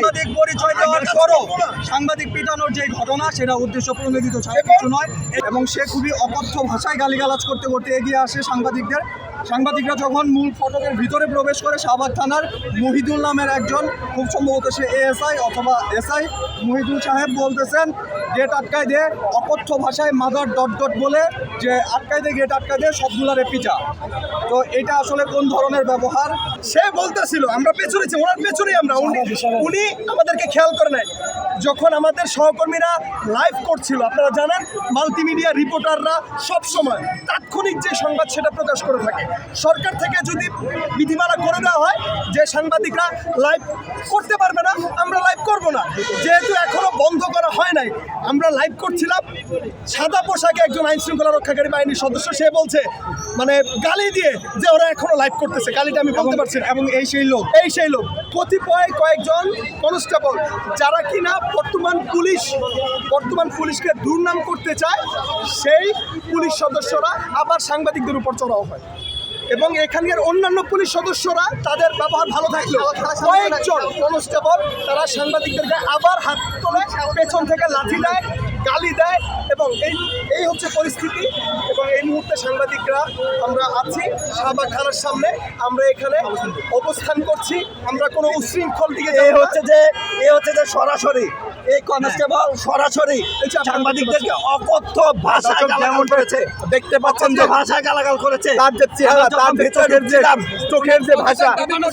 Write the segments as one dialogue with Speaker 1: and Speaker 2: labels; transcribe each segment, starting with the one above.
Speaker 1: সাংবাদিক পরিচয় দেওয়ার পরও সাংবাদিক পিটানোর যে ঘটনা সেটা উদ্দেশ্য প্রণোদিত ছাড়া কিছু নয়। এবং সে খুবই অকথ্য ভাষায় গালিগালাজ করতে করতে এগিয়ে আসে সাংবাদিকরা যখন মূল ফটকের ভিতরে প্রবেশ করে শাহবাগ থানার মহিদুল নামের একজন, খুব সম্ভবত সে এএসআই অথবা এসআই মহিদুল সাহেব বলতেছেন গেট আটকায় দিয়ে, অকথ্য ভাষায় মাদার ডট ডট বলে যে আটকায় দিয়ে, গেট আটকায় দিয়ে সবগুলারে পিটা। তো এটা আসলে কোন ধরনের ব্যবহার?
Speaker 2: সে বলতেছিল আমরা পেছনেছি, ওনার পেছনেই আমরা, উনি আমাদেরকে খেয়াল করে নাই। যখন আমাদের সহকর্মীরা লাইভ করছিল, আপনারা জানেন মাল্টিমিডিয়া রিপোর্টাররা সব সময় তাৎক্ষণিক যে সংবাদ সেটা প্রকাশ করে থাকে। সরকার থেকে যদি বিধিমালা করে দেওয়া হয় যে সাংবাদিকরা লাইভ করতে পারবে না, আমরা লাইভ করব না। যেহেতু এখনো বন্ধ করা হয় নাই, আমরা লাইভ করছিলাম। সাদা পোশাকে একজন আইন শৃঙ্খলা রক্ষাকারী বাহিনীর সদস্য, সে বলছে মানে গালি দিয়ে যে ওরা এখনো লাইভ করতেছে। গালিটা আমি বলতে পারছি না।
Speaker 1: এবং এই সেই লোক
Speaker 2: কতিপয় কয়েকজন কনস্টেবল যারা কিনা বর্তমান পুলিশকে দুর্নাম করতে চায়, সেই পুলিশ সদস্যরা আবার সাংবাদিকদের উপর চড়াও হয়। এবং এখানকার অন্যান্য পুলিশ সদস্যরা তাদের ব্যবহার ভালো থাকলেও কয়েকজন কনস্টেবল তারা সাংবাদিকদেরকে আবার হাত তোলে, পেছন থেকে লাঠি দেয়, গালি দেয়। এবং এই হচ্ছে পরিস্থিতি। এবং এই মুহূর্তে সাংবাদিকরা আমরা আছি শাহবাগ থানার সামনে, আমরা এখানে অবস্থান করছি। আমরা কোনো উশৃঙ্খল দিকে
Speaker 3: এই হচ্ছে যে সরাসরি এই কনস্টেবল সরাসরি সাংবাদিকদেরকে অকথ্য ভাষায় গালাগাল করেছে। দেখতে পাচ্ছেন যে ভাষায় গালাগাল করেছে,
Speaker 2: তার যে চেহারা, তার ভেতরের যে চোখের যে ভাষা,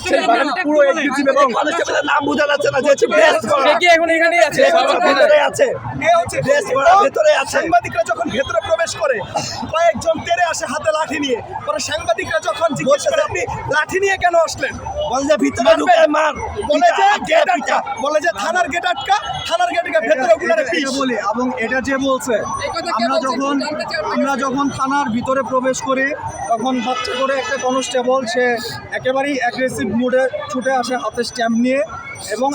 Speaker 2: সেই ভাষা পুরো এগ্রেসিভ। এবং
Speaker 3: কনস্টেবলের নাম বোঝা যাচ্ছে না, যে এখন এখানেই আছে, ভেতরে আছে, ভেতরে আছে।
Speaker 2: সাংবাদিকরা যখন ভেতরে প্রবেশ করে, কয়েকজন তেড়ে আসে হাতে লাঠি নিয়ে। পরে সাংবাদিকরা যখন জিজ্ঞেস করে আপনি লাঠি নিয়ে কেন আসলেন,
Speaker 3: বলে যে ভিতরে ঢুকে মার,
Speaker 2: বলে যে গেট আটকা, বলে যে থানার গেট আটকা, থানার গেট ভেতরে ওগুলারে পিস
Speaker 1: বলি। এবং এটা যে বলছে, আমরা যখন থানার ভিতরে প্রবেশ করি তখন বাচ্চা করে একটা কনস্টেবল সে একেবারেই অ্যাগ্রেসিভ মুডে ছুটে আসে হাতে স্ট্যাম্প নিয়ে। এবং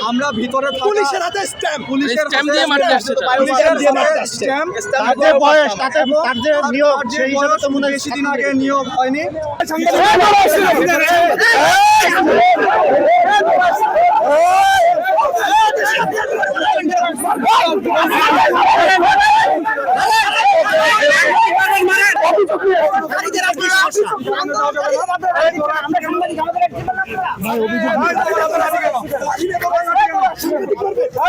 Speaker 1: আমরা ভিতরে
Speaker 2: পুলিশের হাতে স্ট্যাম্প,
Speaker 1: পুলিশের
Speaker 4: স্ট্যাম্প দিয়ে মারতে আসছে,
Speaker 1: বেশি দিন আগে নিয়োগ হয়নি।
Speaker 3: Hey!